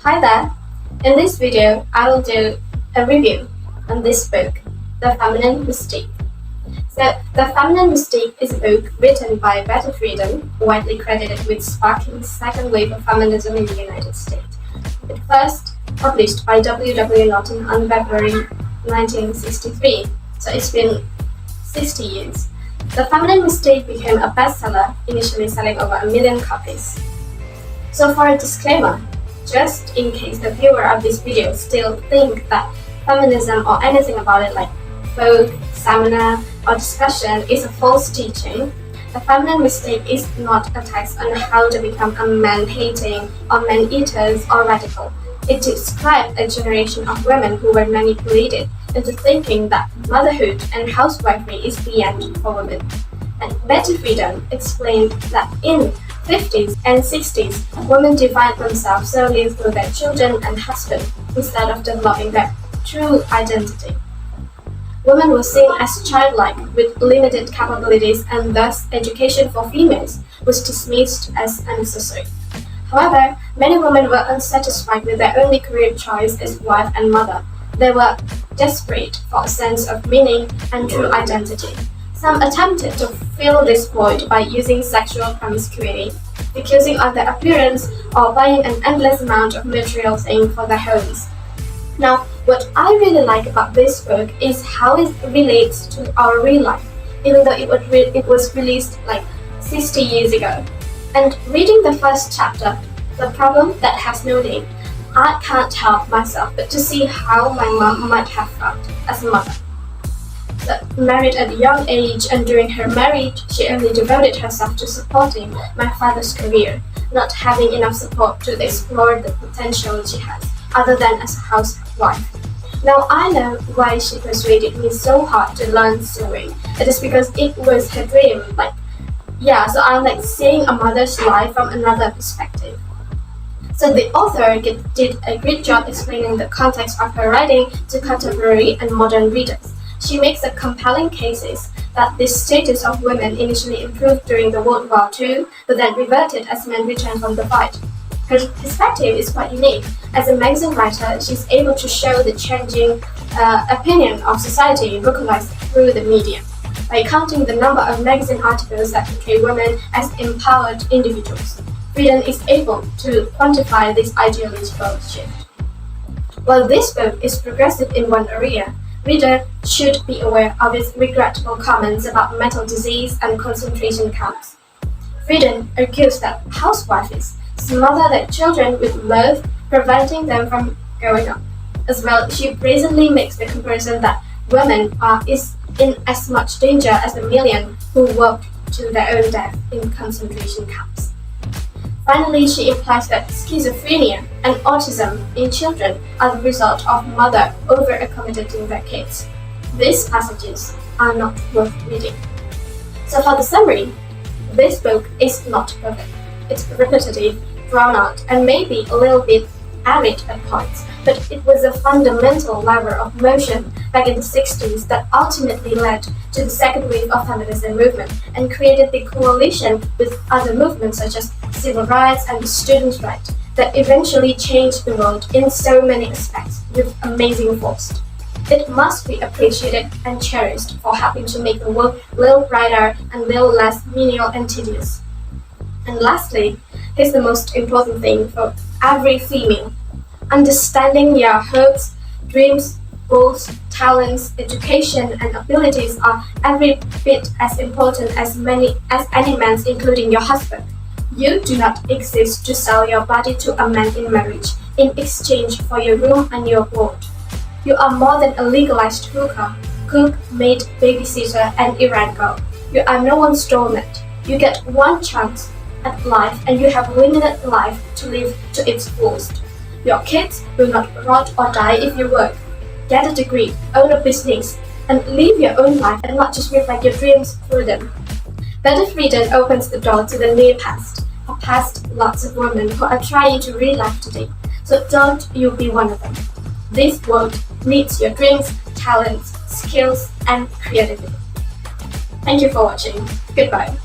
Hi there! In this video, I will do a review on this book, The Feminine Mystique. So, The Feminine Mystique is a book written by Friedan, widely credited with sparking the second wave of feminism in the United States. It first published by W. Norton on February 1963, so it's been 60 years. The Feminine Mystique became a bestseller, initially selling over 1 million copies. So for a disclaimer, just in case the viewer of this video still think that feminism or anything about it like book, seminar, or discussion is a false teaching, The Feminine Mystique is not a text on how to become a man-hating or man-eaters or radical. It describes a generation of women who were manipulated into thinking that motherhood and housewifery is the end for women. And Friedan explained that in 50s and 60s, women defined themselves solely through their children and husband instead of developing their true identity. Women were seen as childlike with limited capabilities, and thus education for females was dismissed as unnecessary. However, many women were unsatisfied with their only career choice as wife and mother. They were desperate for a sense of meaning and true identity. Some attempted to fill this void by using sexual promiscuity, focusing on their appearance, or buying an endless amount of material things for their homes. Now, what I really like about this book is how it relates to our real life, even though it was released like 60 years ago. And reading the first chapter, The Problem That Has No Name, I can't help myself but to see how my mom might have felt as a mother. Married at a young age, and during her marriage, she only devoted herself to supporting my father's career, not having enough support to explore the potential she has, other than as a housewife. Now I know why she persuaded me so hard to learn sewing. It is because it was her dream. So I'm like seeing a mother's life from another perspective. So the author did a great job explaining the context of her writing to contemporary and modern readers. She makes a compelling cases that the status of women initially improved during the World War II, but then reverted as men returned from the fight. Her perspective is quite unique. As a magazine writer, she's able to show the changing opinion of society vocalized through the media, by counting the number of magazine articles that portray women as empowered individuals. Friedan is able to quantify this ideological shift. While this book is progressive in one area, reader should be aware of its regrettable comments about mental disease and concentration camps. Friedan argues that housewives smother their children with love, preventing them from growing up. As well, she brazenly makes the comparison that women are in as much danger as the million who worked to their own death in concentration camps. Finally, she implies that schizophrenia and autism in children are the result of mother over-accommodating their kids. These passages are not worth reading. So for the summary, this book is not perfect. It's repetitive, drawn out, and maybe a little bit arid at points, but it was a fundamental lever of motion back in the 60s that ultimately led to the second wave of feminism movement and created the coalition with other movements such as civil rights and the students' rights that eventually changed the world in so many aspects with amazing force. It must be appreciated and cherished for helping to make the world a little brighter and a little less menial and tedious. And lastly, here's the most important thing for every female. Understanding your hopes, dreams, goals, talents, education, and abilities are every bit as important as any man's, including your husband. You do not exist to sell your body to a man in marriage in exchange for your room and your board. You are more than a legalized hooker, cook, maid, babysitter, and errand girl. You are no one's doormat. You get one chance at life, and you have limited life to live to its fullest. Your kids will not rot or die if you work. Get a degree, own a business, and live your own life and not just reflect your dreams through them. Friedan opens the door to the near past, a past lots of women who are trying to relive today. So don't you be one of them. This world needs your dreams, talents, skills, and creativity. Thank you for watching. Goodbye.